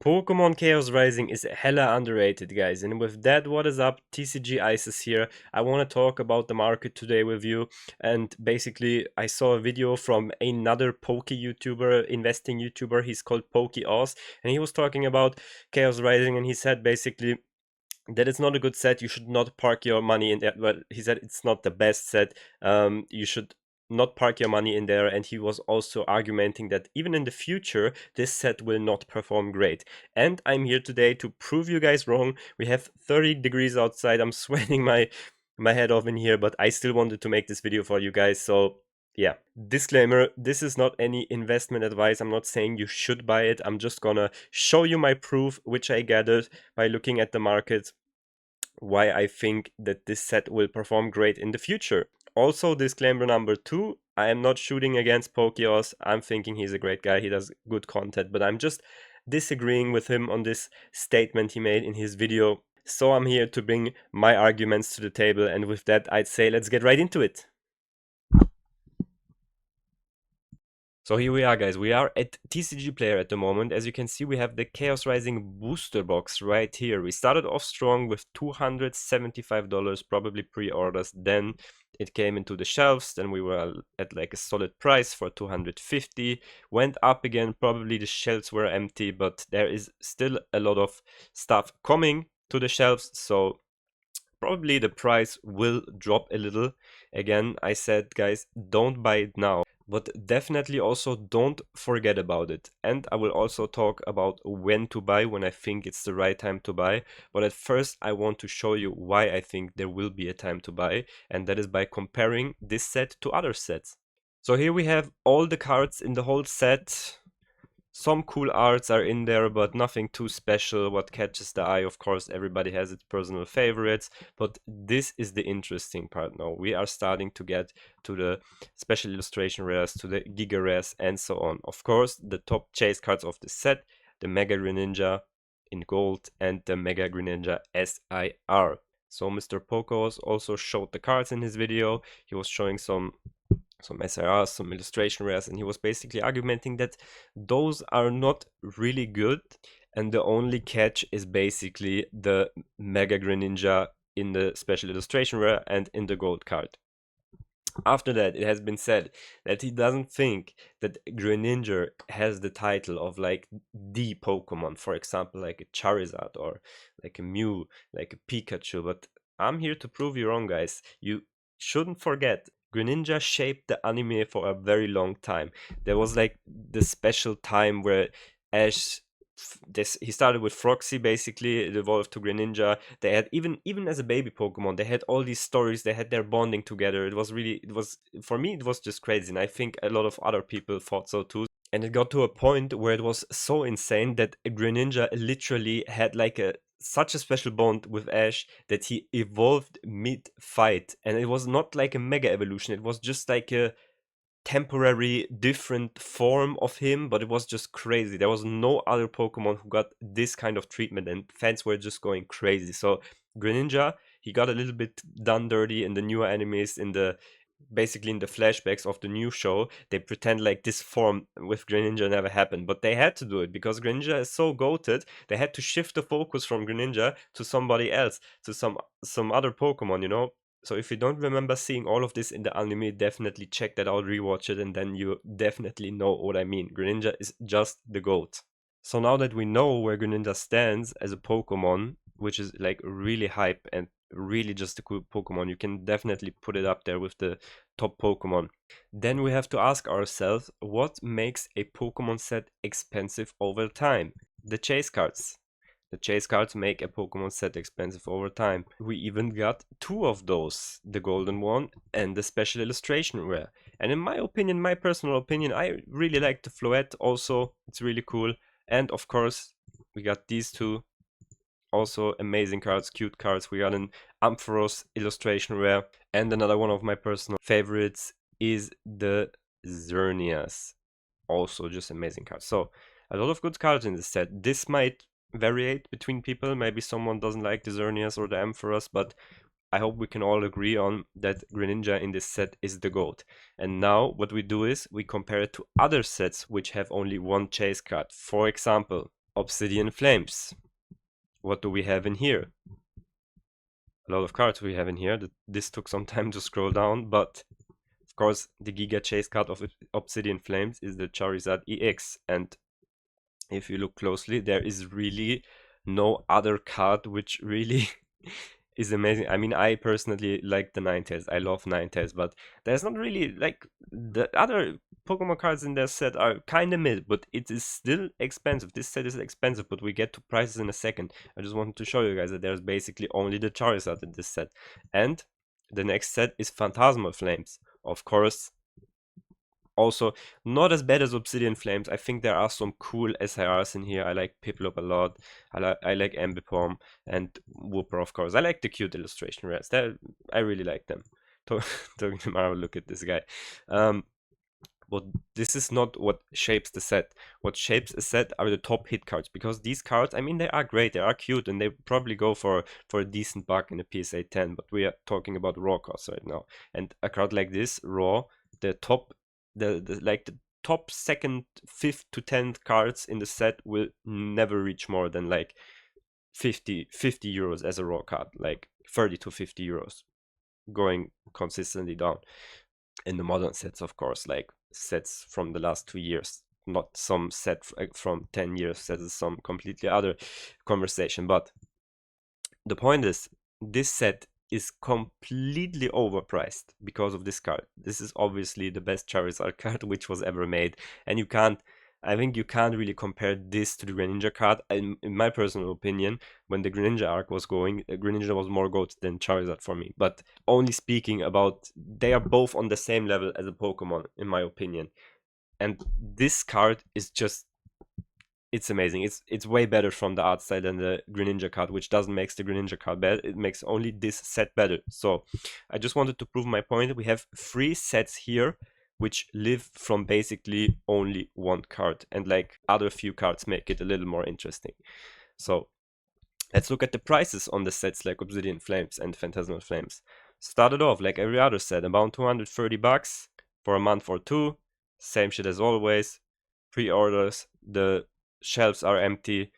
Pokemon Chaos Rising is hella underrated, guys. And with that, what is up? TCG Isis here. I want to talk about the market today with you. And basically, I saw a video from another Poke YouTuber, investing YouTuber. He's called PokeOz. And he was talking about Chaos Rising. And he said basically that it's not a good set. You should not park your money in there. Well, he said it's not the best set. You should not park your money in there, and he was also arguing that even in the future this set will not perform great. And I'm here today to prove you guys wrong. We have 30 degrees outside. I'm sweating my head off in here, but I still wanted to make this video for you guys. So yeah, disclaimer, this is not any investment advice. I'm not saying you should buy it. I'm just gonna show you my proof, which I gathered by looking at the market, why I think that this set will perform great in the future. Also, disclaimer number 2, I am not shooting against PokeOz. I'm thinking he's a great guy, he does good content, but I'm just disagreeing with him on this statement he made in his video. So I'm here to bring my arguments to the table, and with that I'd say let's get right into it. So here we are, guys. We are at TCG Player at the moment. As you can see, we have the Chaos Rising booster box right here. We started off strong with $275, probably pre-orders. Then it came into the shelves. Then we were at like a solid price for 250. Went up again. Probably the shelves were empty, but there is still a lot of stuff coming to the shelves. So probably the price will drop a little. Again, I said, guys, don't buy it now, but definitely also don't forget about it. And I will also talk about when to buy, when I think it's the right time to buy. But at first I want to show you why I think there will be a time to buy, and that is by comparing this set to other sets. So here we have all the cards in the whole set. Some cool arts are in there, but nothing too special. What catches the eye, of course, everybody has its personal favorites, but this is the interesting part now. We are starting to get to the special illustration rares, to the Giga rares, and so on. Of course, the top chase cards of the set, the Mega Greninja in gold and the Mega Greninja SIR. So Mr. PokeOz also showed the cards in his video. He was showing some SIRs, some illustration rares, and he was basically arguing that those are not really good, and the only catch is basically the Mega Greninja in the special illustration rare and in the gold card. After that, it has been said that he doesn't think that Greninja has the title of like the Pokemon, for example, like a Charizard or like a Mew, like a Pikachu, but I'm here to prove you wrong, guys. You shouldn't forget, Greninja shaped the anime for a very long time. There was like the special time where Ash, he started with Froxy, basically it evolved to Greninja. They had even as a baby Pokemon, they had all these stories, they had their bonding together. It was for me it was just crazy, and I think a lot of other people thought so too. And it got to a point where it was so insane that Greninja literally had like such a special bond with Ash that he evolved mid-fight. And it was not like a mega evolution, it was just like a temporary different form of him, but it was just crazy. There was no other Pokemon who got this kind of treatment, and fans were just going crazy. So Greninja, he got a little bit done dirty in the newer animes, in the basically in the flashbacks of the new show. They pretend like this form with Greninja never happened, but they had to do it because Greninja is so goated. They had to shift the focus from Greninja to somebody else, to some other Pokemon, you know. So if you don't remember seeing all of this in the anime, definitely check that out, rewatch it, and then you definitely know what I mean. Greninja is just the GOAT. So now that we know where Greninja stands as a Pokemon, which is like really hype and really just a cool Pokemon, you can definitely put it up there with the top Pokemon. Then we have to ask ourselves, what makes a Pokemon set expensive over time? The chase cards. The chase cards make a Pokemon set expensive over time. We even got two of those, the golden one and the special illustration rare. And in my opinion, my personal opinion, I really like the Floette also, it's really cool. And of course, we got these two, also amazing cards, cute cards. We got an Ampharos illustration rare, and another one of my personal favorites is the Xerneas, also just amazing cards. So a lot of good cards in this set. This might variate between people. Maybe someone doesn't like the Xerneas or the Ampharos, but I hope we can all agree on that Greninja in this set is the GOAT. And now what we do is we compare it to other sets which have only one chase card. For example, Obsidian Flames. What do we have in here? A lot of cards we have in here. This took some time to scroll down, but of course the Giga Chase card of Obsidian Flames is the Charizard EX, and if you look closely, there is really no other card which really is amazing. I mean, I personally like the Ninetales. I love Ninetales, but there's not really, like, the other Pokemon cards in their set are kind of mid, but it is still expensive. This set is expensive, but we get to prices in a second. I just wanted to show you guys that there's basically only the Charizard in this set. And the next set is Phantasmal Flames. Of course, also not as bad as Obsidian Flames. I think there are some cool SIRs in here. I like Piplup a lot. I like Ambipom and Wooper, of course. I like the cute illustration rares. I really like them. Talking to Mara, look at this guy. But this is not what shapes the set. What shapes a set are the top hit cards, because these cards, I mean, they are great, they are cute, and they probably go for a decent buck in a PSA 10, but we are talking about raw costs right now. And a card like this, raw, the top, the top second, fifth to 10th cards in the set will never reach more than like 50 euros as a raw card, like 30 to 50 euros, going consistently down. In the modern sets, of course, like sets from the last 2 years, not some set from 10 years. That is some completely other conversation. But the point is, this set is completely overpriced because of this card. This is obviously the best Charizard card which was ever made, and I think you can't really compare this to the Greninja card. In my personal opinion, when the Greninja arc was going, Greninja was more GOAT than Charizard for me. But only speaking about, they are both on the same level as a Pokemon, in my opinion. And this card is just, it's amazing. It's way better from the art style than the Greninja card, which doesn't make the Greninja card bad. It makes only this set better. So I just wanted to prove my point. We have 3 sets here which live from basically only one card, and like other few cards make it a little more interesting. So let's look at the prices on the sets like Obsidian Flames and Phantasmal Flames. Started off like every other set, about 230 bucks for a month or two. Same shit as always. Pre-orders, the shelves are empty,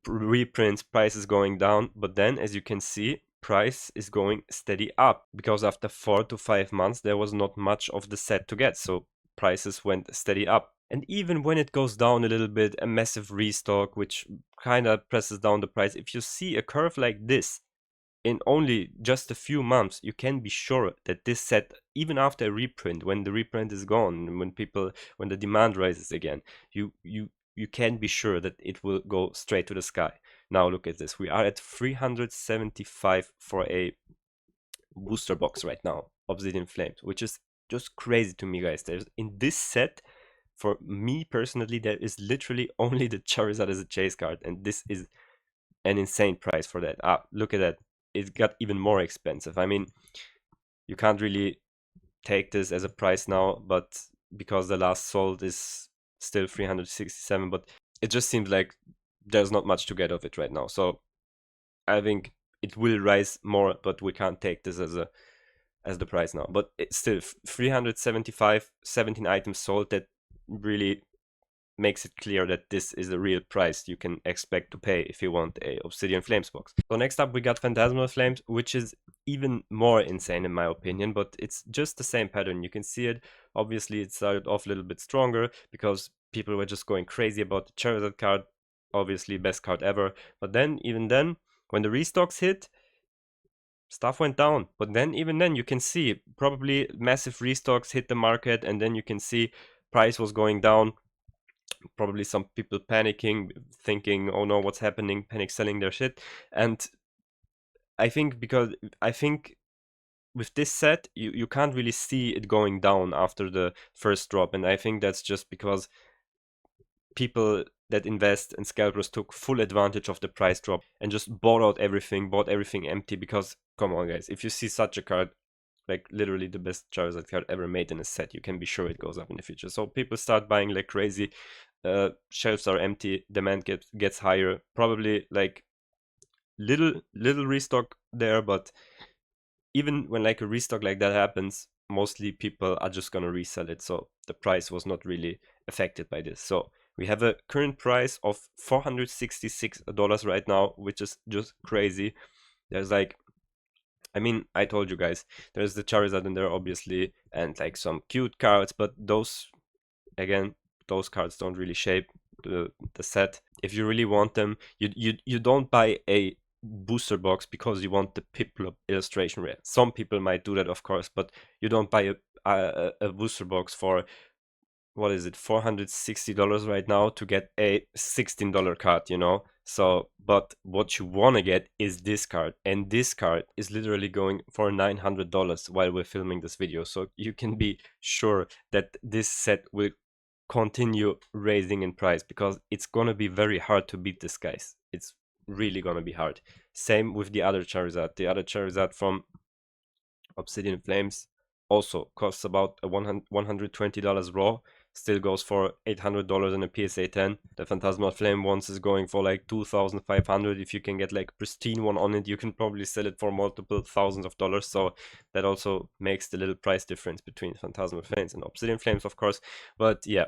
reprints, prices going down, but then as you can see, price is going steady up, because after 4 to 5 months there was not much of the set to get, so prices went steady up. And even when it goes down a little bit, a massive restock which kind of presses down the price, if you see a curve like this in only just a few months, you can be sure that this set, even after a reprint, when the reprint is gone, when the demand rises again, you can be sure that it will go straight to the sky. Now look at this. We are at 375 for a booster box right now, Obsidian Flames, which is just crazy to me, guys. There's, in this set, for me personally, there is literally only the Charizard as a chase card, and this is an insane price for that. Look at that. It got even more expensive. I mean, you can't really take this as a price now, but because the last sold is still 367, but it just seems like there's not much to get of it right now. So I think it will rise more, but we can't take this as the price now. But it's still 375, 17 items sold. That really makes it clear that this is the real price you can expect to pay if you want a Obsidian Flames box. So next up we got Phantasmal Flames, which is even more insane in my opinion, but it's just the same pattern. You can see it. Obviously it started off a little bit stronger because people were just going crazy about the Charizard card, obviously best card ever. But then, even then, when the restocks hit, stuff went down. But then, even then, you can see probably massive restocks hit the market, and then you can see price was going down. Probably some people panicking, thinking, oh no, what's happening, panic selling their shit. And I think with this set, you can't really see it going down after the first drop, and I think that's just because people that invest and scalpers took full advantage of the price drop and just bought everything empty. Because come on guys, if you see such a card, like literally the best Charizard card ever made in a set, you can be sure it goes up in the future. So people start buying like crazy, shelves are empty, demand gets higher, probably like little restock there, but even when like a restock like that happens, mostly people are just gonna resell it, so the price was not really affected by this. So We have a current price of $466 right now, which is just crazy. There's like, I mean, I told you guys, there's the Charizard in there, obviously, and like some cute cards, but those, again, those cards don't really shape the set. If you really want them, you don't buy a booster box because you want the Piplup illustration rare. Some people might do that, of course, but you don't buy a booster box for, what is it, $460 right now to get a $16 card, you know? So, but what you want to get is this card, and this card is literally going for $900 while we're filming this video. So you can be sure that this set will continue raising in price because it's gonna be very hard to beat this, guys. It's really gonna be hard. Same with the other Charizard. The other Charizard from Obsidian Flames also costs about $120 raw, still goes for $800 in a PSA 10. The Phantasmal Flame ones is going for like 2,500. If you can get like pristine one on it, you can probably sell it for multiple thousands of dollars. So that also makes the little price difference between Phantasmal Flames and Obsidian Flames, of course. But yeah,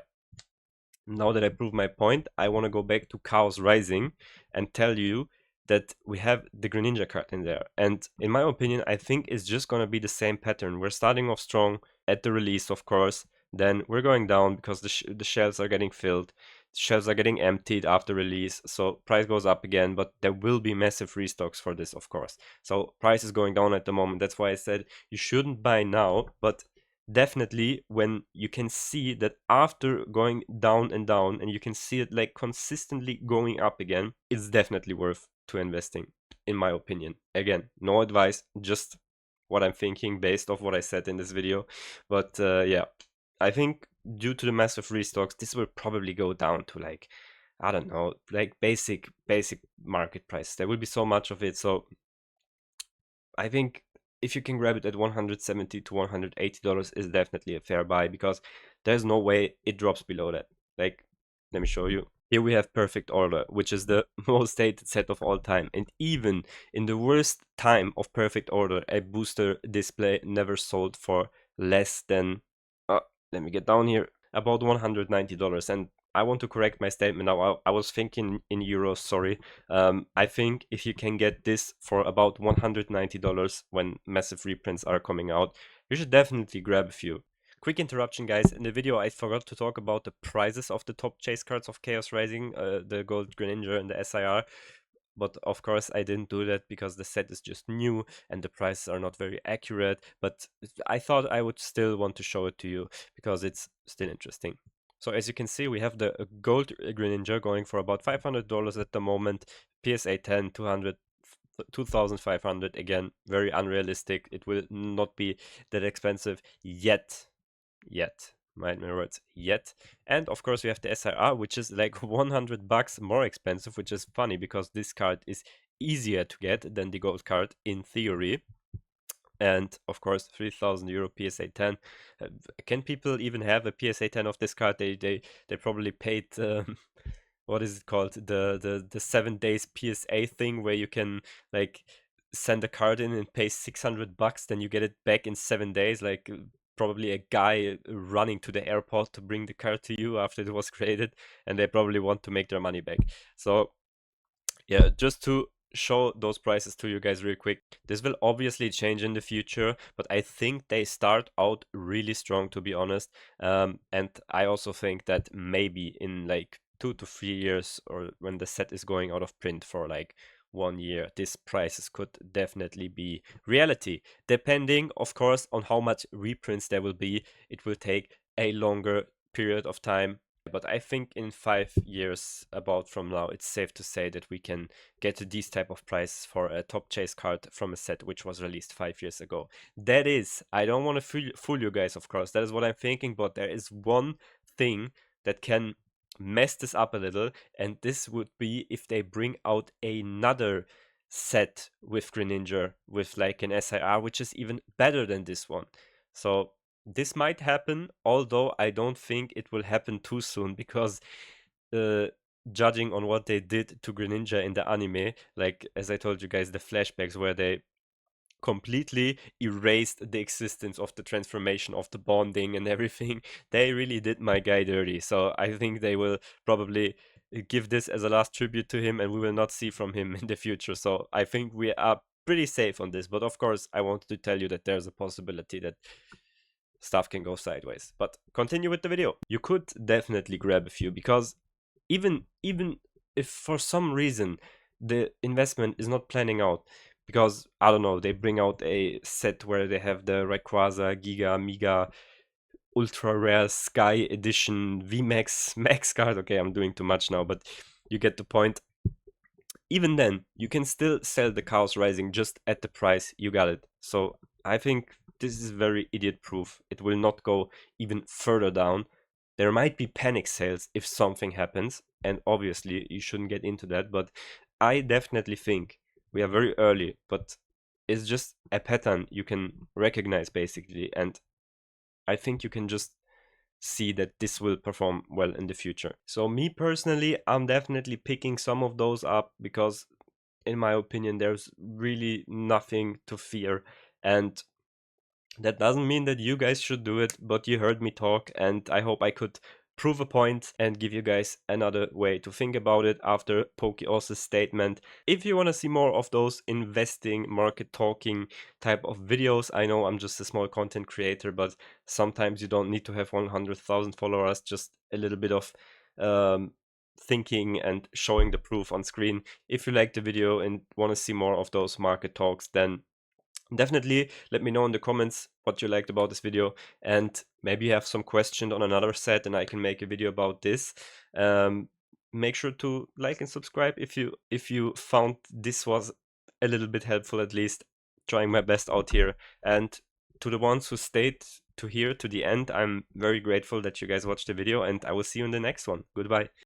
now that I proved my point, I want to go back to Chaos Rising and tell you that we have the Greninja card in there. And in my opinion, I think it's just going to be the same pattern. We're starting off strong at the release, of course. Then we're going down because the shelves are getting filled. The shelves are getting emptied after release. So price goes up again, but there will be massive restocks for this, of course. So price is going down at the moment. That's why I said you shouldn't buy now, but definitely when you can see that after going down and down and you can see it like consistently going up again, it's definitely worth to investing, in my opinion. Again, no advice, just what I'm thinking based off what I said in this video. But yeah, I think due to the massive restocks, this will probably go down to like, I don't know, like basic market price. There will be so much of it. So I think if you can grab it at $170 to $180 is definitely a fair buy because there's no way it drops below that. Like, let me show you. Here we have Perfect Order, which is the most hated set of all time. And even in the worst time of Perfect Order, a booster display never sold for less than, let me get down here, about $190. And I want to correct my statement now. I was thinking in euros, sorry. I think if you can get this for about $190 when massive reprints are coming out, you should definitely grab a few. Quick interruption, guys. In the video, I forgot to talk about the prices of the top chase cards of Chaos Rising, the Gold Greninja and the SIR. But of course, I didn't do that because the set is just new and the prices are not very accurate. But I thought I would still want to show it to you because it's still interesting. So as you can see, we have the Gold Greninja going for about $500 at the moment. PSA 10, 2,500. Again, very unrealistic. It will not be that expensive yet. Mind my words, yet. And of course we have the SIR, which is like $100 more expensive, which is funny because this card is easier to get than the gold card in theory. And of course 3,000 euro PSA 10. Can people even have a PSA 10 of this card? They probably paid what is it called, the 7 days PSA thing where you can like send a card in and pay $600, then you get it back in 7 days. Like probably a guy running to the airport to bring the card to you after it was created, and they probably want to make their money back. So yeah, just to show those prices to you guys real quick. This will obviously change in the future, but I think they start out really strong, to be honest. And I also think that maybe in like 2 to 3 years, or when the set is going out of print for like 1 year, these prices could definitely be reality. Depending, of course, on how much reprints there will be, it will take a longer period of time. But I think in 5 years about from now, it's safe to say that we can get to these type of prices for a top chase card from a set which was released 5 years ago. That is, I don't want to fool you guys, of course. That is what I'm thinking, but there is one thing that can mess this up a little, and this would be if they bring out another set with Greninja with like an SIR, which is even better than this one. So this might happen, although I don't think it will happen too soon because judging on what they did to Greninja in the anime, like as I told you guys, the flashbacks where they completely erased the existence of the transformation of the bonding and everything. They really did my guy dirty. So I think they will probably give this as a last tribute to him, and we will not see from him in the future. So I think we are pretty safe on this. But of course, I wanted to tell you that there's a possibility that stuff can go sideways. But continue with the video. You could definitely grab a few, because even if for some reason the investment is not planning out, because I don't know, they bring out a set where they have the Rayquaza Giga Mega Ultra Rare Sky Edition VMAX Max card. Okay, I'm doing too much now, but you get the point. Even then, you can still sell the Chaos Rising just at the price you got it. So I think this is very idiot proof. It will not go even further down. There might be panic sales if something happens, and obviously you shouldn't get into that, but I definitely think we are very early, but it's just a pattern you can recognize basically, and I think you can just see that this will perform well in the future. So me personally, I'm definitely picking some of those up, because in my opinion there's really nothing to fear, and that doesn't mean that you guys should do it, but you heard me talk, and I hope I could prove a point and give you guys another way to think about it after PokeOS's statement. If you want to see more of those investing, market talking type of videos, I know I'm just a small content creator, but sometimes you don't need to have 100,000 followers, just a little bit of thinking and showing the proof on screen. If you like the video and want to see more of those market talks, then definitely let me know in the comments what you liked about this video, and maybe you have some questions on another set and I can make a video about this. Make sure to like and subscribe if you found this was a little bit helpful, at least trying my best out here. And to the ones who stayed to here to the end, I'm very grateful that you guys watched the video, and I will see you in the next one. Goodbye.